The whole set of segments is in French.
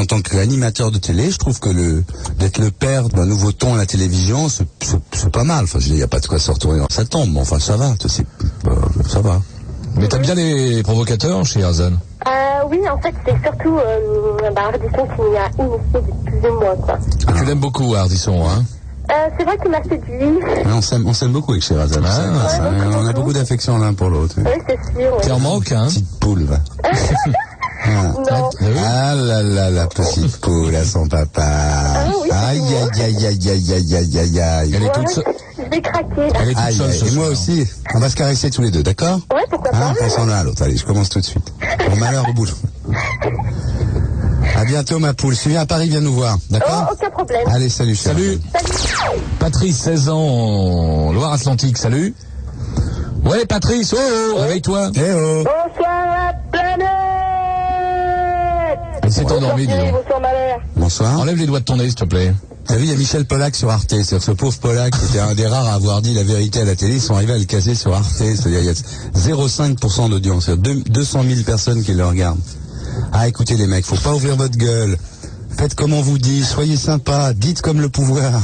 en tant qu'animateur de télé, je trouve que d'être le père d'un nouveau ton à la télévision, c'est pas mal. Enfin, il n'y a pas de quoi se retourner. Ça tombe, mais enfin, ça va. Ça va. Mais t'aimes bien les provocateurs chez Hazan? Oui, en fait, c'est surtout Ardisson qui m'y a initié depuis plus de mois, quoi. Tu l'aimes beaucoup, Ardisson, hein? C'est vrai qu'il m'a séduit. Ouais, on s'aime beaucoup avec Sherazade. On a beaucoup d'affection l'un pour l'autre. Oui, c'est sûr. T'es en manque, hein? Petite poule, va. Non. Ah là là, la petite poule à son papa. Oui, aïe, aïe, aïe, aïe, aïe, aïe, aïe, aïe, aïe. Elle est toute seule. Je vais craquer, là. Elle est toute Aïe, seule aïe. ce Et moi soir. aussi. On va se caresser tous les deux, d'accord? Ouais, pourquoi pas. Pensons l'un à l'autre. Allez, je commence tout de suite. Bon malheur au boulot. À bientôt, ma poule. Si tu viens à Paris, viens nous voir, d'accord? Oh, aucun problème. Allez, salut, Salut. Patrice, 16 ans, Loire-Atlantique, salut. Ouais, Patrice, réveille-toi. Eh oh. Bonsoir, la planète. Elle s'est endormie, dis donc. Bonsoir, ma mère. Bonsoir. Enlève les doigts de ton nez, s'il te plaît. T'as vu, il y a Michel Polac sur Arte. C'est-à-dire ce pauvre Polac qui était un des rares à avoir dit la vérité à la télé. Ils sont arrivés à le caser sur Arte. C'est-à-dire il y a 0,5% d'audience. C'est-à-dire 200 000 personnes qui le regardent. Ah, écoutez les mecs, faut pas ouvrir votre gueule. Faites comme on vous dit, soyez sympa, dites comme le pouvoir.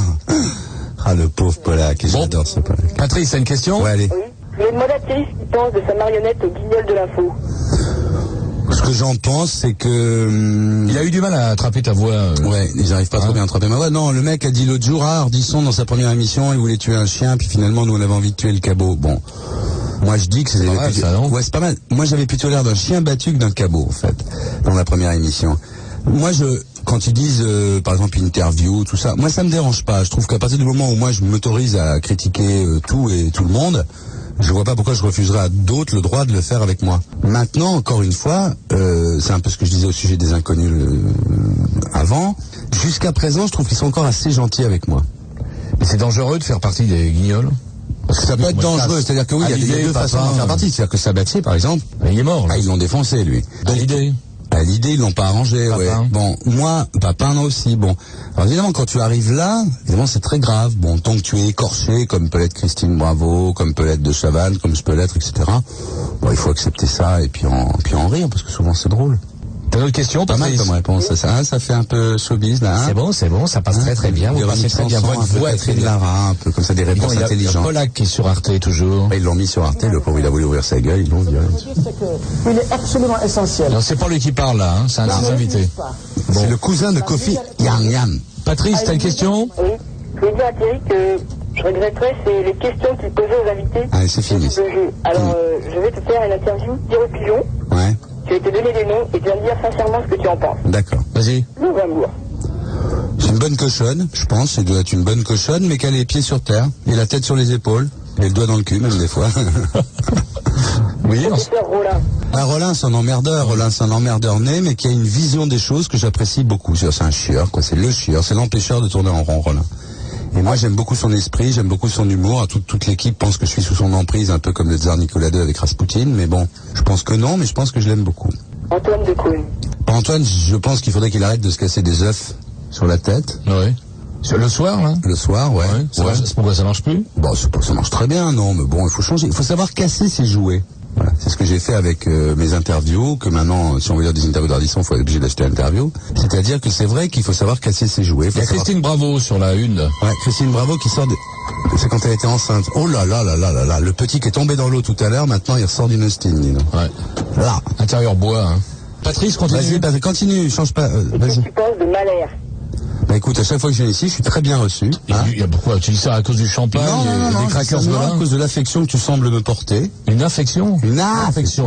Ah, le pauvre Polac, j'adore ce Polac. Patrice, t'as une question? Ouais, allez. Oui. Je vais demander à Thierry ce qu'il pense de sa marionnette au guignol de l'info. Ce que j'en pense, c'est que... Il a eu du mal à attraper ta voix. Ouais, ils arrivent pas trop bien à attraper ma voix. Non, le mec a dit l'autre jour, Ardisson, dans sa première émission, il voulait tuer un chien, puis finalement, nous, on avait envie de tuer le cabot. Bon. Moi, je dis que c'est... pas mal, ça, non? Ouais, c'est pas mal. Moi, j'avais plutôt l'air d'un chien battu que d'un cabot, en fait, dans la première émission. Moi, quand ils disent, par exemple, interview, tout ça, moi, ça me dérange pas. Je trouve qu'à partir du moment où moi, je m'autorise à critiquer tout et tout le monde, je vois pas pourquoi je refuserais à d'autres le droit de le faire avec moi. Maintenant, encore une fois, c'est un peu ce que je disais au sujet des inconnus avant. Jusqu'à présent, je trouve qu'ils sont encore assez gentils avec moi. Mais c'est dangereux de faire partie des guignols? Parce que ça peut être dangereux, c'est-à-dire que oui, il y a deux façons d'en faire partie. C'est-à-dire que Sabatier, par exemple, il est mort, là. ils l'ont défoncé, lui. Donc, l'idée. À l'idée, ils l'ont pas arrangé, Papin. ouais. Bon, moi, Papin aussi, bon. Alors évidemment, quand tu arrives là, évidemment, c'est très grave. Bon, tant que tu es écorché, comme peut l'être Christine Bravo, comme peut l'être De Chavannes, comme je peux l'être, etc. Bon, il faut accepter ça et puis en rire, parce que souvent c'est drôle. T'as d'autres questions, Pas mal Patrice? comme réponse, ça fait un peu showbiz, là, hein. C'est bon, ça passe très très bien. Vous passez très bien. Votre voix est très bien. Lara, un peu comme ça, des réponses Il y a intelligentes. Polac qui est sur Arte toujours. Ils l'ont mis sur Arte, le pauvre, il a voulu ouvrir sa gueule, ils l'ont viré. Il est absolument essentiel. Non, c'est pas lui qui parle là, hein, c'est un de ses invités. C'est le cousin de Kofi Yann. Patrice, t'as une question? Oui. Je voulais dire à Thierry que je regretterais, c'est les questions qu'il posait aux invités. Allez, c'est fini. de jeu. Alors, je vais te faire une interview, dire au pigeon. Ouais, Je vais te donner des noms et tu vas me dire sincèrement ce que tu en penses. d'accord. Vas-y. Lou Gambourg. C'est une bonne cochonne, je pense, elle doit être une bonne cochonne, mais qu'elle a les pieds sur terre, et la tête sur les épaules, et le doigt dans le cul, même des fois. Oui, Professeur Rollin. Ah, Rollin, c'est un emmerdeur né, mais qui a une vision des choses que j'apprécie beaucoup. C'est un chieur, quoi, c'est le chieur, c'est l'empêcheur de tourner en rond, Rollin. Et moi, j'aime beaucoup son esprit, j'aime beaucoup son humour. Toute l'équipe pense que je suis sous son emprise, un peu comme le tsar Nicolas II avec Rasputin, mais bon, je pense que non, mais je pense que je l'aime beaucoup. Antoine Decaune. Antoine, je pense qu'il faudrait qu'il arrête de se casser des œufs sur la tête. oui. Le soir, là? Le soir, ouais. Ouais. Pourquoi ça marche plus? Bon, ça marche très bien, non, mais bon, il faut changer. Il faut savoir casser ses jouets. Voilà, c'est ce que j'ai fait avec mes interviews, que maintenant, si on veut dire des interviews d'Ardisson, il faut être obligé d'acheter l'interview. C'est-à-dire que c'est vrai qu'il faut savoir casser ses jouets. Il y a Christine Bravo sur la une. Ouais, Christine Bravo qui sort de... C'est quand elle était enceinte. Oh là là là là là là, le petit qui est tombé dans l'eau tout à l'heure, maintenant il ressort d'une Austin, dis donc. Ouais. Là. Intérieur bois, hein. Patrice, continue. Vas-y, continue, change pas, Et vas-y. qu'est-ce que tu penses de Malher? Bah écoute, à chaque fois que je viens ici, je suis très bien reçu. Hein. Il y a pourquoi? Tu dis ça à cause du champagne et des crackers de non, à là? cause de l'affection que tu sembles me porter. Une infection? Une Infection.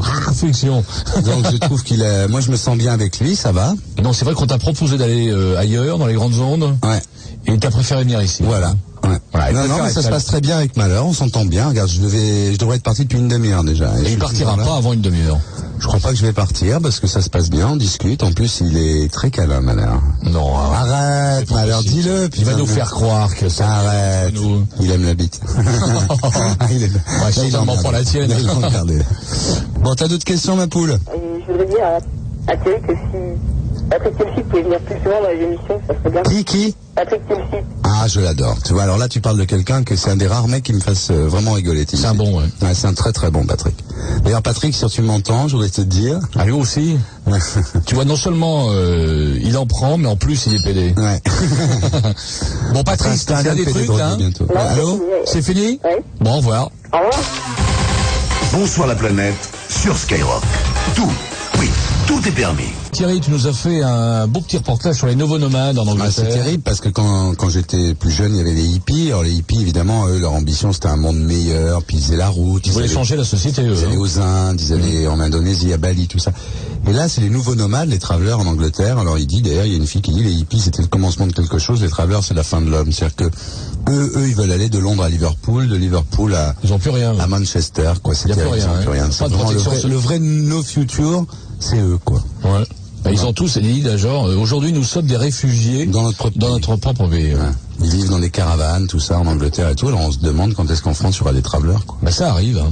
Donc je trouve qu'il est... Moi je me sens bien avec lui, ça va. Non, c'est vrai qu'on t'a proposé d'aller ailleurs, dans les grandes ondes. Ouais. Et t'as préféré venir ici. Voilà. Ouais. Voilà, il non, préfère mais ça être se passe très bien avec Malheur, on s'entend bien. Regarde, je devrais être parti depuis une demi-heure déjà. Et il partira pas avant une demi-heure. Je crois pas que je vais partir parce que ça se passe bien, on discute. En plus, il est très câlin, Malheur. Non, Arrête, Malheur, dis-le. Il va nous faire croire que ça. Arrête. Nous. Il aime la bite. Ouais, certainement pas la tienne. Il va regarder. Bon, t'as d'autres questions, ma poule? Et je voudrais dire à Thierry que si Patrick Timsit pouvait venir plus souvent dans les émissions, ça serait bien. Qui Patrick Timsit. Ah, je l'adore. Tu vois, alors là, tu parles de quelqu'un que c'est un des rares mecs qui me fasse vraiment rigoler. C'est un bon, ouais. Ouais, c'est un très très bon Patrick. D'ailleurs, Patrick, si tu m'entends, je voudrais te dire. Ah, lui aussi. Tu vois, non seulement il en prend, mais en plus il est pédé. Ouais. Bon, Patrick, C'est un t'as des pédé trucs drôle, là bientôt. Non, Allô C'est fini Oui. Bon, au revoir. Au revoir. Bonsoir la planète sur Skyrock. Tout, oui, tout est permis. Thierry, tu nous as fait un beau petit reportage sur les nouveaux nomades en Ah, Angleterre. c'est terrible parce que quand j'étais plus jeune, il y avait les hippies. Alors les hippies, évidemment, eux, leur ambition, c'était un monde meilleur. Puis ils faisaient la route. Ils voulaient allaient- changer la société, eux. Ils allaient hein. aux Indes, ils allaient en Indonésie, à Bali, tout ça. Et là, c'est les nouveaux nomades, les travelers en Angleterre. Alors il dit, d'ailleurs, il y a une fille qui dit, les hippies, c'était le commencement de quelque chose. Les travelers, c'est la fin de l'homme. C'est-à-dire que eux, ils veulent aller de Londres à Liverpool, de Liverpool à Ils ont plus rien. à Manchester, quoi. C'est Y a plus terrible, rien, ils ont plus hein. rien. Pas C'est de vraiment protection. le vrai no future, c'est eux, quoi. Ouais. Bah, ils ont tous dit, genre, aujourd'hui nous sommes des réfugiés Dans notre propre propre pays. Ouais. Ils vivent dans des caravanes, tout ça, en Angleterre et tout. Alors on se demande quand est-ce qu'en France il y aura des travelers, quoi. Bah ça arrive. Hein.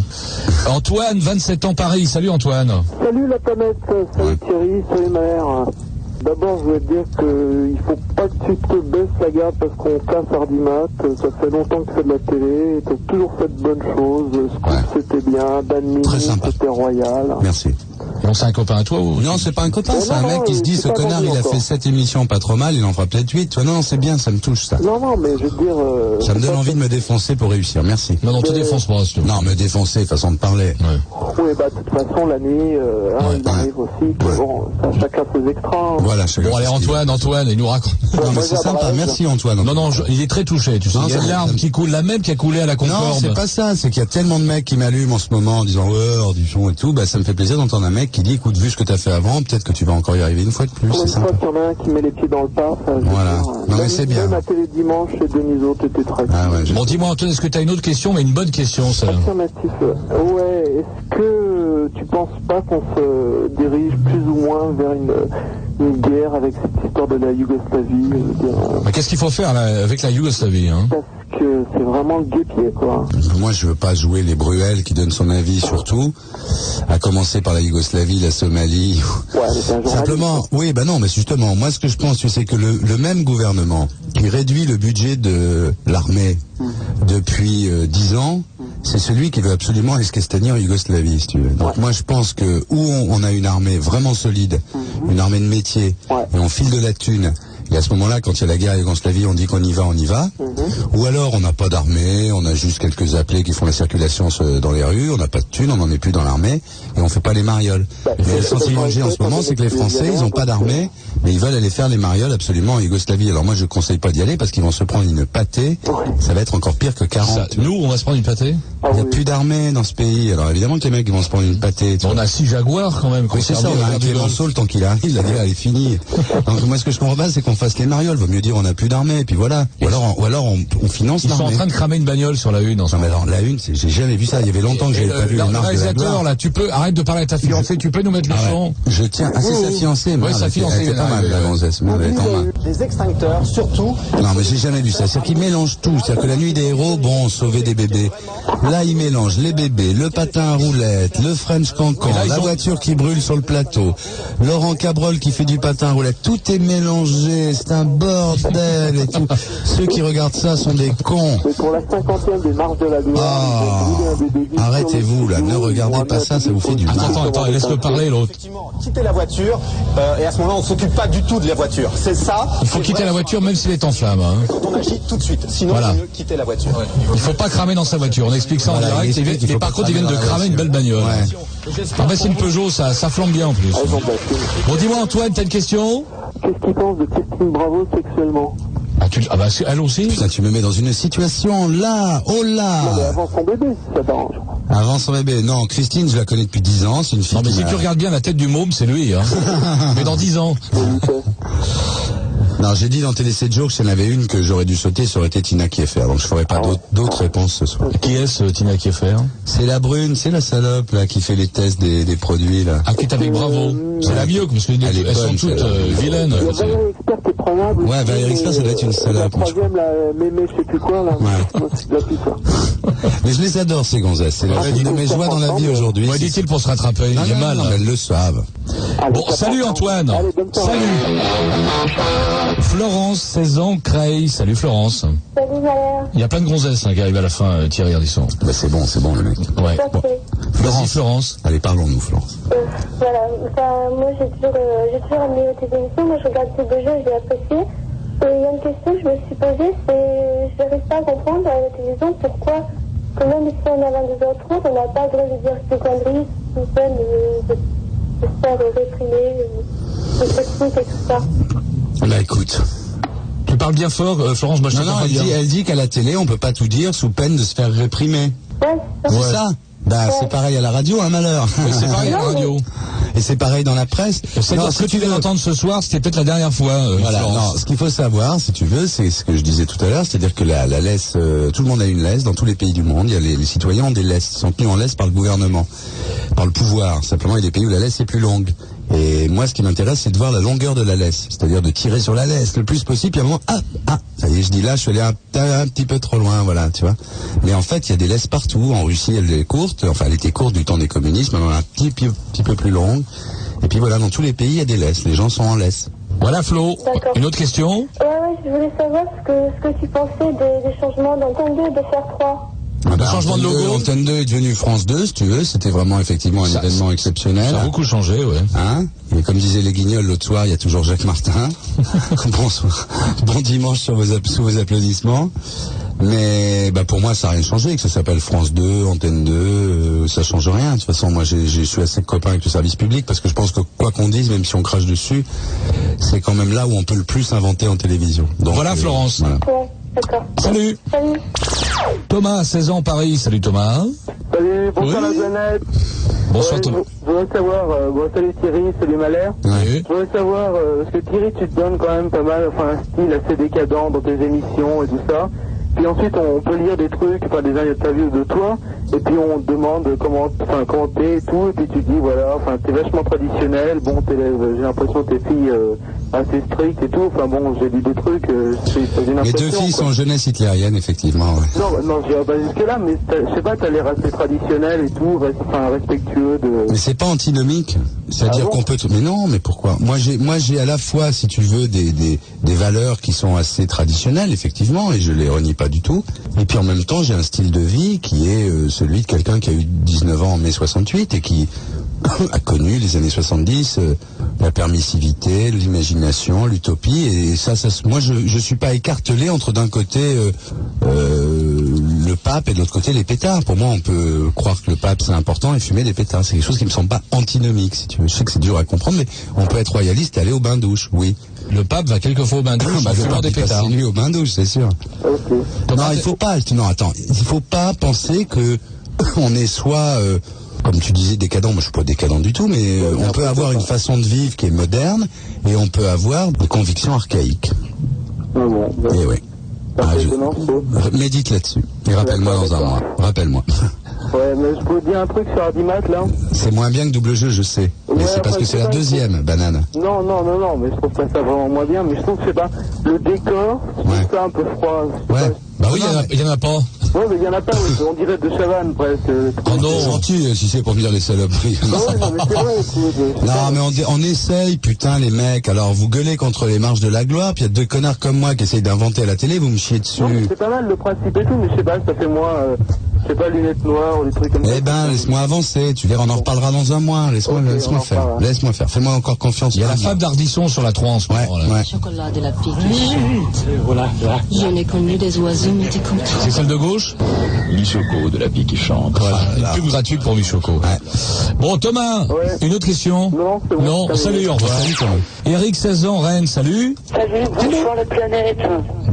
Antoine, 27 ans, Paris. Salut Antoine. Salut la planète, salut Thierry, salut ma mère. D'abord, je voulais te dire qu'il faut pas que tu te baisses la garde parce qu'on casse Hardimat. Ça fait longtemps que tu fais de la télé et tu as toujours fait de bonnes choses. Scoop, Ouais. c'était bien. Dan Mini, Très sympa. c'était royal. Merci. Bon, c'est un copain à toi ou Non, c'est pas un copain, c'est un non, mec qui se dit, c'est ce pas connard, vendu il a encore. fait 7 émissions pas trop mal, il en fera peut-être 8. Tu vois, non, c'est bien, ça me touche, ça. Non, mais je veux dire... Ça me donne envie de me défoncer pour réussir, merci. Non, te défonce pas, s'il te plaît. Non, me défoncer, façon de parler. Ouais. Oui, bah de toute façon, la nuit, il arrive aussi que bon, ça, chacun ses extras. Hein. Voilà, chacun Bon, allez, son style. Antoine, il nous raconte. Non, mais Moi, c'est j'ai sympa, Brest. merci Antoine. Non, il est très touché, tu sais. Non, Il y a ça- une larme qui coule, la même qui a coulé à la Non, Concorde. c'est pas ça, c'est qu'il y a tellement de mecs qui m'allument en ce moment en disant ouais, du son et tout, bah ça me fait plaisir d'entendre un mec qui dit écoute, vu ce que t'as fait avant, peut-être que tu vas encore y arriver une fois de plus, Pour c'est une sympa. fois qu'il y en a un qui met les pieds dans le paf, Voilà. Non, mais c'est bien. Même à Télé Dimanche et Deniso, t'étais très Ah ouais, Bon, dis-moi Antoine, est-ce que tu as une autre question, mais une bonne question, ça. affirmatif. Ouais, est-ce que tu penses pas qu'on se dirige plus ou moins vers une guerre avec cette histoire de la Yougoslavie, je veux dire, Bah, qu'est-ce qu'il faut faire là, avec la Yougoslavie, hein? parce que c'est vraiment le guépier, quoi. Moi, je veux pas jouer les Bruel qui donnent son avis sur tout, à commencer par la Yougoslavie, la Somalie. Ouais, mais c'est un journaliste. Simplement, oui, bah non, mais justement, moi ce que je pense, tu sais que le même gouvernement qui réduit le budget de l'armée depuis 10 ans, c'est celui qui veut absolument escastanir en Yougoslavie, si tu veux. Donc moi je pense que où on a une armée vraiment solide, une armée de métier, Ouais. et on file de la thune, et à ce moment-là, quand il y a la guerre en Yougoslavie, on dit qu'on y va, on y va. Ou alors on n'a pas d'armée, on a juste quelques appelés qui font la circulation dans les rues, on n'a pas de thunes, on n'en est plus dans l'armée, et on fait pas les marioles. Mais le sentiment que j'ai en ce moment, c'est que les Français, ils ont pas d'armée, mais ils veulent aller faire les marioles absolument en Yougoslavie. Alors moi, je conseille pas d'y aller parce qu'ils vont se prendre une pâtée, ça va être encore pire que 40. Ça, nous, on va se prendre une pâtée. Il n'y a plus d'armée dans ce pays, alors évidemment que les mecs ils vont se prendre une pâtée. tu On vois. a 6 Jaguars quand même. Oui, c'est ça, on a un Clémenceau, le temps qu'il arrive, la guerre elle est finie. Donc moi ce que je comprends pas, c'est qu'on fasse les marioles. Vaut mieux dire on n'a plus d'armée, et puis voilà. Ou alors on finance Ils sont en l'armée. train de cramer une bagnole sur la une en ce Non mais moment. alors la une, j'ai jamais vu ça. Il y avait longtemps que j'avais pas vu les Le marques de la réalisateur, gloire. là, tu peux, arrête de parler à ta fiancée, tu peux nous mettre le Ah ouais. son. Je tiens. Ah c'est sa fiancée. Ouais, merde, sa elle fiancée, était pas elle mal la arrive, gonzesse. Merde, elle est en main. Des extincteurs, surtout. Non mais j'ai jamais vu ça. C'est-à-dire qu'ils mélangent tout. C'est-à-dire que la nuit des héros, bon, sauver des bébés. Là ils mélangent les bébés, le patin à roulettes, le French Cancan, Et là, ils la ont- voiture qui brûle sur le plateau, Laurent Cabrol qui fait du patin à roulettes. Tout est mélangé. C'est un bordel et tout. Ceux qui regardent ça sont des cons. Mais pour la 50e des marches de la gloire, Ah, ils ont brûlé un bébé sur arrêtez-vous, le là, ne studio, regardez ils ont pas amené ça, un ça vous fait du public. mal. Attends, laisse-le parler l'autre. Effectivement, quitter la voiture, et à ce moment-là, on ne s'occupe pas du tout de la voiture. C'est ça. Il faut quitter la voiture même s'il est en flamme. Hein. On agit tout de suite. Sinon, Voilà. il vaut mieux quitter la voiture. Il faut pas cramer dans sa voiture. On explique ça Voilà, en il direct. explique qu'il Mais faut par pas contre, ils viennent de cramer dans la cramer une belle bagnole. Ouais. Ah bah c'est une Peugeot, ça flambe bien en plus. Elles ont battu. Bon, dis-moi Antoine, t'as une question? Qu'est-ce qu'ils pensent de Christine Bravo sexuellement? Ah bah elle aussi. Putain, tu me mets dans une situation là, oh Mais là. avant son bébé, si ça t'arrange. Avant son bébé. Non, Christine, je la connais depuis 10 ans. C'est une fille Non mais qui si m'a- tu regardes bien la tête du môme, c'est lui. Hein. Mais dans 10 ans. Non, j'ai dit dans Télé 7 jours que s'il y en avait une que j'aurais dû sauter, ça aurait été Tina Kieffer. Donc je ferai pas d'autres réponses ce soir. Qui est-ce Tina Kieffer? C'est la brune, c'est la salope là qui fait les tests des produits là. Ah qui est avec Bravo. C'est la mieux parce Elle est qu'elles sont bonne, toutes celle-là. Il vilaines. y a Valérie Expert qui est prenable. Ouais, Valérie Expert, ça doit être une salope. La troisième, la mémé, je sais plus quoi, là. Ouais. C'est de la pute, ça. Mais je les adore ces gonzesses. C'est une de mes joies dans la vie aujourd'hui. Moi dit-il pour se rattraper. Non, Il est non, mal. non, mais elles le savent. Allez, Bon, salut Antoine. Allez, bonne soirée. Salut. Florence, 16 ans, Creil. Salut Florence. Salut Valère. Il y a plein de gonzesses qui arrivent à la fin, Thierry Ardisson. Bah c'est bon le mec. Ouais. Ok. Vas-y Florence. Allez, parlons-nous, Florence. Voilà, enfin, moi j'ai toujours aimé tes émissions, moi je regarde ces deux jeux, j'ai apprécié. Et il y a une question que je me suis posée, c'est, je n'arrive pas à comprendre à la télévision pourquoi, que même si on a 22h30, on n'a pas le droit de dire ces conneries, sous peine de se faire réprimer, de technique et tout ça. Bah écoute. Tu parles bien fort, Florence, moi je Non, t'entends pas bien. elle dit qu'à la télé, on peut pas tout dire sous peine de se faire réprimer. Ouais, c'est ça. C'est ça. Bah Ouais. c'est pareil à la radio, un malheur. Oui, c'est pareil à la radio. Et c'est pareil dans la presse. C'est-à-dire Non, ce que si tu viens veux- d'entendre ce soir, c'était peut-être la dernière fois, Voilà, Florence. non, ce qu'il faut savoir, si tu veux, c'est ce que je disais tout à l'heure, c'est-à-dire que la laisse, tout le monde a une laisse dans tous les pays du monde. Il y a les citoyens ont des laisses, ils sont tenus en laisse par le gouvernement, par le pouvoir. Simplement, il y a des pays où la laisse est plus longue. Et moi, ce qui m'intéresse, c'est de voir la longueur de la laisse, c'est-à-dire de tirer sur la laisse le plus possible. Puis à un moment, ça y est, je dis là, je suis allé un petit peu trop loin, voilà, tu vois. Mais en fait, il y a des laisses partout. En Russie, elle est courte, enfin, elle était courte du temps des communistes, maintenant elle est un petit peu plus longue. Et puis voilà, dans tous les pays, il y a des laisses. Les gens sont en laisse. Voilà Flo. D'accord. Une autre question? Ouais, je voulais savoir ce que tu pensais des changements d'antenne 2 de faire 3. Ah Le changement de logo. Antenne 2 est devenue France 2, si tu veux. C'était vraiment effectivement un événement exceptionnel. Ça a beaucoup changé, ouais. Hein? Et comme disaient les Guignols l'autre soir, il y a toujours Jacques Martin. Bonsoir. Bon dimanche sous vos applaudissements. Mais bah pour moi, ça n'a rien changé. Que ça s'appelle France 2, Antenne 2, ça change rien. De toute façon, moi, je suis assez copain avec le service public parce que je pense que quoi qu'on dise, même si on crache dessus, c'est quand même là où on peut le plus inventer en télévision. Donc, Voilà, Florence. Voilà. Ouais, d'accord. Salut. Salut. Thomas, 16 ans, Paris. Salut Thomas. Salut, bonsoir Oui. la planète. Bonsoir Ouais, Thomas. je voudrais savoir, salut Thierry, salut Malher. Oui. Je voudrais savoir, parce que Thierry, tu te donnes quand même pas mal, enfin un style assez décadent dans tes émissions et tout ça. Puis ensuite, on peut lire des trucs, enfin des interviews de toi, et puis on te demande comment t'es et tout, et puis tu dis voilà, enfin t'es vachement traditionnel, bon j'ai l'impression que tes filles assez strictes et tout, enfin bon j'ai lu des trucs, j'ai une Les impression. deux filles quoi. sont jeunesse hitlérienne, effectivement. Ouais. Non, j'irai pas jusque là, mais je sais pas, t'as l'air assez traditionnel et tout, enfin respectueux de. Mais c'est pas antinomique. C'est-à-dire Ah bon qu'on peut... Mais non, mais pourquoi? Moi, j'ai à la fois, si tu veux, des valeurs qui sont assez traditionnelles, effectivement, et je les renie pas du tout. Et puis en même temps, j'ai un style de vie qui est celui de quelqu'un qui a eu 19 ans en mai 68 et qui a connu les années 70, la permissivité, l'imagination, l'utopie. Et ça, moi, je suis pas écartelé entre d'un côté le pape et de l'autre côté les pétards. Pour moi, on peut croire que le pape c'est important et fumer des pétards. C'est quelque chose qui me semble pas antinomique, si tu veux. Je sais que c'est dur à comprendre, mais on peut être royaliste et aller au bain-douche, oui. Le pape va quelquefois au bain-douche, Bah, en le fumant pape, des il passe pétards. ses nuits au bain-douche, c'est sûr. Ok. Thomas, Non, il faut pas. Non, attends, il faut pas penser que on est soit, comme tu disais, décadent. Moi, je suis pas décadent du tout, mais on peut avoir une façon de vivre qui est moderne et on peut avoir des convictions archaïques. Ah bon, bah, Et oui. Ah, c'est étonnant, ça. Médite là-dessus. Et rappelle-moi dans un mois. Rappelle-moi. Ouais, mais je peux te dire un truc sur Ardimat, là. C'est moins bien que double jeu, je sais. Mais Ouais, c'est parce enfin, que c'est c'est la pas- deuxième, banane. Non, mais je trouve pas ça vraiment moins bien, mais je trouve que, je sais pas, le décor, je trouve Ouais. ça un peu froid. Je sais Ouais. pas. Bah oui, il y en a pas. Ouais, mais il y en a pas, on dirait de Chavannes, presque. Oh non. C'est gentil, si c'est pour me dire les saloperies. Ouais, non, mais c'est vrai, écoute, je sais Non, pas. mais on essaye, putain, les mecs. Alors, vous gueulez contre les marches de la gloire, puis il y a deux connards comme moi qui essayent d'inventer à la télé, vous me chiez dessus. Non, mais c'est pas mal le principe et tout, mais je sais pas, ça fait moins, je sais pas, lunettes noires ou des trucs comme ça. Eh ben, laisse-moi avancer. Tu verras, on en reparlera dans un mois. Laisse-moi Ok, laisse-moi on en faire. reparlera. Laisse-moi faire. Fais-moi encore confiance. Il y a la fable d'Ardisson sur la 3 en ce Ouais, moment. là. ouais. Chocolat de la pique qui chante. Je n'ai connu des oiseaux, mais des contents. C'est celle de gauche? Michoko de la vie qui chante. Voilà, une pub gratuite pour Michoko. Bon, Thomas, Ouais. une autre question? Non, c'est bon. Non, salut, au revoir. Salut, Thomas. Eric, 16 ans, Rennes, salut. Salut, bonsoir la planète.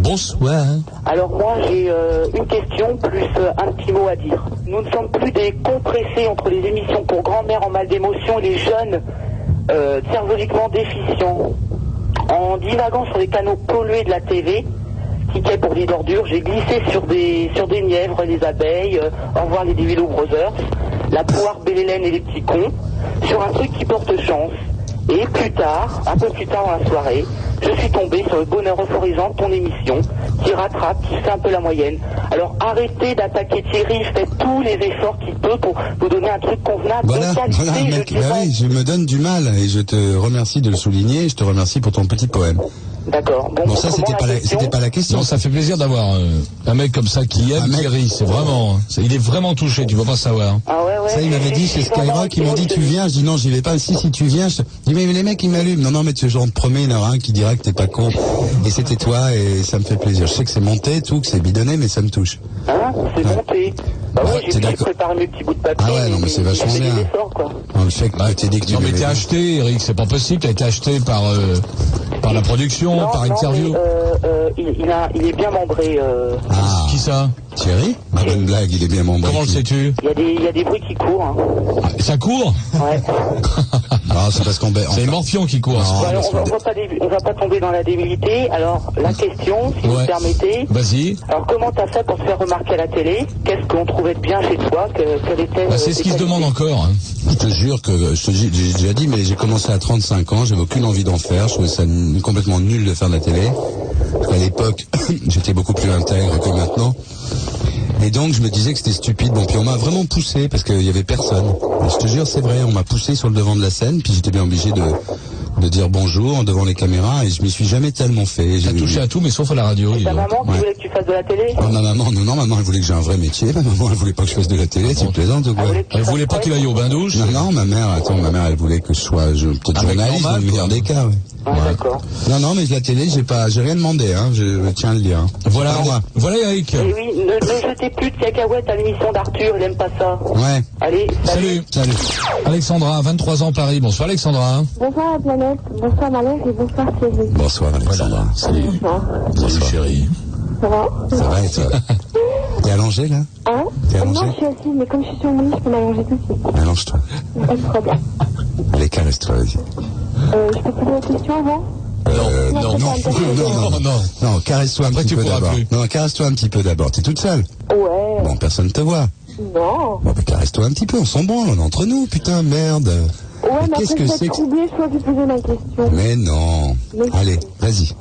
Bonsoir. Alors moi j'ai une question plus un petit mot à dire. Nous ne sommes plus des compressés entre les émissions pour grand-mère en mal d'émotion et les jeunes cerveliquement déficients. En divaguant sur les canaux pollués de la TV, ticket pour des d'ordures, j'ai glissé sur des nièvres et des abeilles, au revoir les Willow Brothers, la poire Belle-Hélène et les petits cons, sur un truc qui porte chance. Et plus tard, un peu plus tard dans la soirée, je suis tombé sur le bonheur euphorisant de ton émission, qui rattrape, qui fait un peu la moyenne. Alors arrêtez d'attaquer Thierry, faites tous les efforts qu'il peut pour vous donner un truc convenable. Voilà, mec, bah oui, je me donne du mal et je te remercie de le souligner et je te remercie pour ton petit poème. D'accord. Bon, ça, c'était pas la question. Non, ça fait plaisir d'avoir un mec comme ça qui aime Thierry, c'est vraiment, il est vraiment touché, tu vas pas savoir. Ah ouais. Ça, il m'avait dit chez Skyrock, ils m'ont dit, tu viens, je dis non, j'y vais pas, si tu viens, je dis, mais les mecs, ils m'allument. Non, mais ce genre de promets, il y en aura un qui dira que t'es pas con. Et c'était toi, et ça me fait plaisir. Je sais que c'est monté, tout, que c'est bidonné, mais ça me touche. Hein, c'est monté. Bah ouais, j'ai préparé mes petits bouts de papier. Ah ouais, non, mais c'est vachement bien. Non, le fait que t'es dit que tu non, mais t'es acheté, Eric, c'est pas possible, t'as été acheté par la production, par Interview. Il est bien membré. Qui ça? Thierry? Ma bonne blague, il est bien membré. Comment le sais-tu? Il y a des bruits qui courent. Hein. Ça court? Ouais. Ah, c'est parce qu'on c'est Morphion qui court. Non, on va pas tomber dans la débilité. Alors, la question, si vous me permettez. Vas-y. Alors, comment t'as fait pour te faire remarquer à la télé? Qu'est-ce qu'on trouvait de bien chez toi? Quelle était, c'est ce qui se demande encore. Hein. Je te jure que, j'ai déjà dit, mais j'ai commencé à 35 ans, j'avais aucune envie d'en faire, je trouvais ça complètement nul de faire de la télé. Parce qu'à l'époque, j'étais beaucoup plus intègre que maintenant. Et donc, je me disais que c'était stupide. Bon, puis on m'a vraiment poussé, parce qu'il y avait personne. Et je te jure, c'est vrai, on m'a poussé sur le devant de la scène, puis j'étais bien obligé de dire bonjour devant les caméras, et je m'y suis jamais tellement fait. J'ai touché à tout, mais sauf à la radio. Et ta maman qui voulait que tu fasses de la télé? Non, maman, elle voulait que j'ai un vrai métier. Ma maman, elle voulait pas que je fasse de la télé, tu plaisantes ou quoi? Elle voulait pas qu'il aille au bain douche? Non, ma mère, elle voulait que je sois peut-être journaliste, dans le meilleur des cas, Ah, d'accord. Non, mais la télé, j'ai rien demandé, hein, je tiens à le dire. Voilà Eric. Et oui, ne jetez plus de cacahuètes à l'émission d'Arthur, il aime pas ça. Ouais. Allez, salut. Alexandra, 23 ans, Paris. Bonsoir Alexandra. Bonsoir la planète, bonsoir Malène et bonsoir Thierry. Bonsoir Alexandra. Salut. Salut chérie. Ça va? Ça va et toi? T'es allongé là? Hein? T'es allongé? Non, je suis assise, mais comme je suis sur mon lit, je peux m'allonger tout de suite. Allonge-toi. Pas de problème. Allez, caresse-toi, vas-y. Je peux poser la question avant? Non, caresse-toi un petit peu d'abord. Non, caresse-toi un petit peu d'abord. T'es toute seule? Ouais. Bon, personne te voit. Non. Bon, mais caresse-toi un petit peu, on s'en branle, on est entre nous, putain, merde. Ouais, mais qu'est-ce que c'est que... troublé, je dois vous poser ma question. Mais non. Allez, vas-y.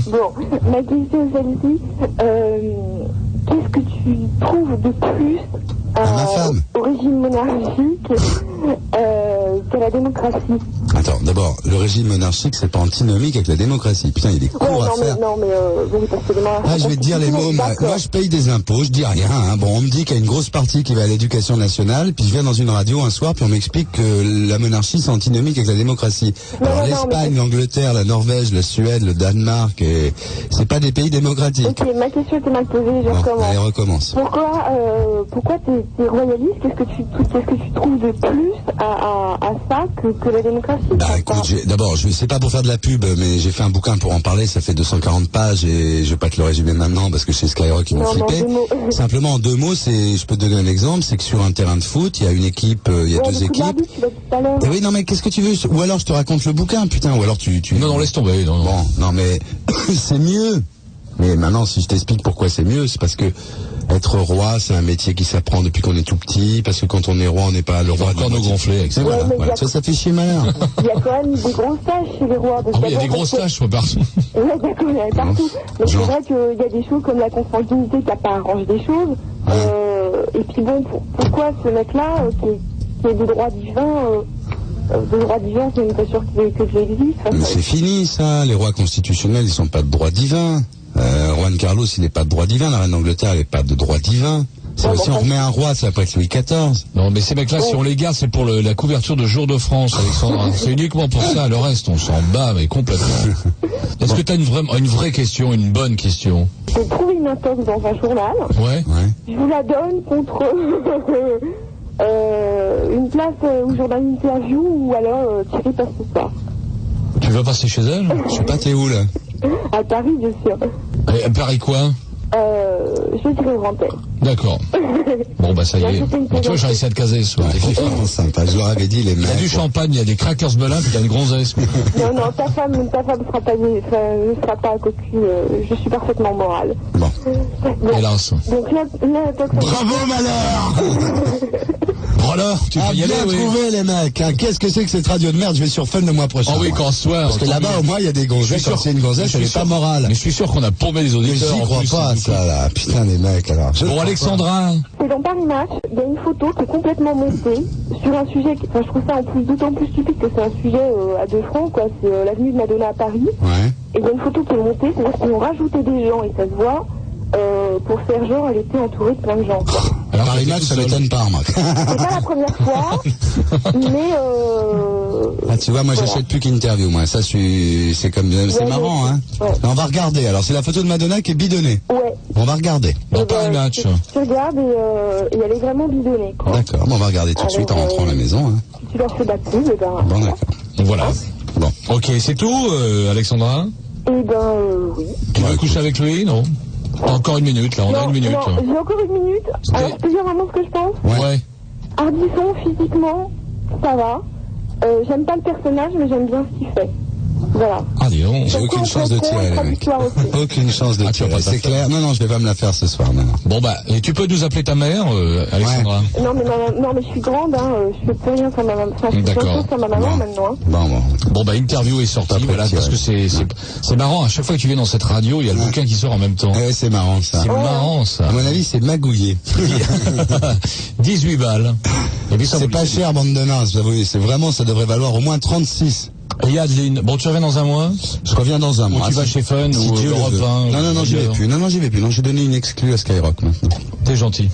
Bon, ma question est celle-ci. Qu'est-ce que tu trouves de plus au régime monarchique que la démocratie? Attends, d'abord, le régime monarchique, c'est pas antinomique avec la démocratie. Putain, il est court à faire. Je vais te dire les mots. Moi, je paye des impôts, je dis rien. Hein. Bon, on me dit qu'il y a une grosse partie qui va à l'éducation nationale, puis je viens dans une radio un soir, puis on m'explique que la monarchie, c'est antinomique avec la démocratie. Alors, l'Espagne, l'Angleterre, la Norvège, la Suède, le Danemark, c'est pas des pays démocratiques. Ok, ma question était mal posée, je recommence. Allez, recommence. Pourquoi t'es royaliste? Qu'est-ce que tu trouves de plus à ça que la démocratie? Bah écoute, d'abord, c'est pas pour faire de la pub, mais j'ai fait un bouquin pour en parler, ça fait 240 pages et je vais pas te le résumer maintenant parce que chez Skyrock ils m'ont flippé. Simplement en 2 mots, je peux te donner un exemple, c'est que sur un terrain de foot, il y a une équipe, il y a 2 équipes. Et oui, non mais qu'est-ce que tu veux? Ou alors je te raconte le bouquin, putain, ou alors tu... Non, laisse tomber. Non. Bon, non mais c'est mieux. Mais maintenant, si je t'explique pourquoi c'est mieux, c'est parce que être roi, c'est un métier qui s'apprend depuis qu'on est tout petit, parce que quand on est roi, on n'est pas le roi de la moitié. Gonflé, avec ça. Voilà. Ça fait chier malin. Il y a quand même des grosses tâches chez les rois. Ah oui, il y a des grosses tâches partout. Oui, d'accord, il y en a partout. Mais c'est vrai qu'il y a des choses comme la consanguinité qui n'a pas arrangé des choses. Et puis bon, pourquoi ce mec-là, qui a des droits divins, c'est même pas sûr que je l'existe. Mais c'est fini ça, les rois constitutionnels, ils sont pas de droits divins. Juan Carlos, il n'est pas de droit divin, la reine d'Angleterre, elle n'est pas de droit divin. Si on remet un roi, ça va pas être Louis XIV. Non, mais ces mecs-là, si on les garde, c'est pour la couverture de Jour de France, Alexandra. C'est uniquement pour ça. Le reste, on s'en bat, mais complètement. Est-ce que tu as une vraie question, une bonne question? J'ai trouvé une intox dans un journal. Ouais. Je vous la donne contre une place où j'en ai une interview ou alors Thierry passe ce soir. Tu vas passer chez elle? Je sais pas, t'es où là? À Paris, bien sûr. À Paris quoi? je dirais rentrer. D'accord. Bon, bah ça y est. Bon, tu vois, j'ai réussi à te caser ce soir. C'est vraiment sympa. Je leur avais dit, les Il y mecs. a du champagne, il y a des crackers Belin, puis il y a une gonzesse. Non, ta femme ne sera pas cocu. Je suis parfaitement morale. Bon. Hélas. Donc là, Bravo, malheur! Voilà, tu peux y aller, bien oui. trouvé, les mecs. Hein. Qu'est-ce que c'est que cette radio de merde? Je vais sur Fun le mois prochain. Oh oui, moi. quand soir. Parce que là-bas, au moins, il y a des gonzesses. Quand c'est une gonzesse, elle est pas morale. Mais je suis sûr qu'on a paumé les Mais auditeurs. j'y en crois plus, pas, hein. ça, là. Putain, les mecs, alors. Bon, Alexandra. c'est dans Paris Match, il y a une photo qui est complètement montée sur un sujet, enfin je trouve ça en plus d'autant plus stupide que c'est un sujet à 2 francs, quoi, c'est l'avenue de Madonna à Paris, Ouais. et il y a une photo qui est montée, c'est-à-dire qu'ils ont rajouté des gens, et ça se voit, pour faire genre elle était entourée de plein de gens, quoi. Alors, Paris Match, ça m'étonne pas, moi. C'est pas la première fois, mais Ah, tu vois, moi, voilà. j'achète plus qu'Interview, moi. Ça, c'est comme, c'est Ouais, marrant, hein. ouais. On va regarder. Alors, c'est la photo de Madonna qui est bidonnée. Ouais. On va regarder. Dans Paris Match. Tu regardes et elle est vraiment bidonnée, quoi. D'accord. Bon, on va regarder tout de suite en Alors, rentrant à la maison, hein. Si tu leur fais de la pub, et ben... Bon, d'accord. Voilà. Bon. Ok, c'est tout, Alexandra? Et ben, oui. Tu veux coucher avec lui, non? T'as encore une minute, là, on a une minute. Non, j'ai encore une minute. Alors, je peux dire vraiment ce que je pense. Ouais. Ardisson, physiquement, ça va. J'aime pas le personnage, mais j'aime bien ce qu'il fait. Voilà. Ah, dis donc. J'ai aucune chance de tirer, les mecs. Aucune chance de Ah, tu vas tirer. pas C'est t'affaire. clair. Non, non, je vais pas me la faire ce soir, non, non. Bon, bah, et tu peux nous appeler ta mère, Alexandra? Non, mais je suis grande, hein. Je fais plus rien sans ma maman. Enfin, je fais plein de D'accord. choses sans ma maman Bon. maintenant. Hein. Bon. Bon, bah, interview est sortie, Pas voilà, petit, parce ouais. que c'est marrant, à chaque fois que tu viens dans cette radio, il y a le bouquin qui sort en même temps. Ouais, c'est marrant, ça. C'est marrant, ça. À mon avis, c'est magouillé. 18 balles. Et puis, ça C'est vaut pas le- cher, bande de nazes, j'avoue. C'est vraiment, ça devrait valoir au moins 36. Et Adeline, bon, tu reviens dans un mois? Je reviens dans un mois. tu vas chez Fun Si ou Dieu le Europe veut. 1, Non, j'y vais ailleurs. plus. Non, j'y vais plus. Non, j'ai donné une exclue à Skyrock maintenant. T'es gentil.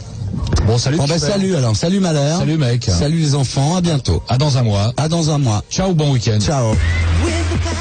Bon, salut. Bon, ben, super. salut alors. Salut Malheur. Salut, mec. Salut les enfants. À bientôt. À dans un mois. À dans un mois. Ciao, bon week-end. Ciao.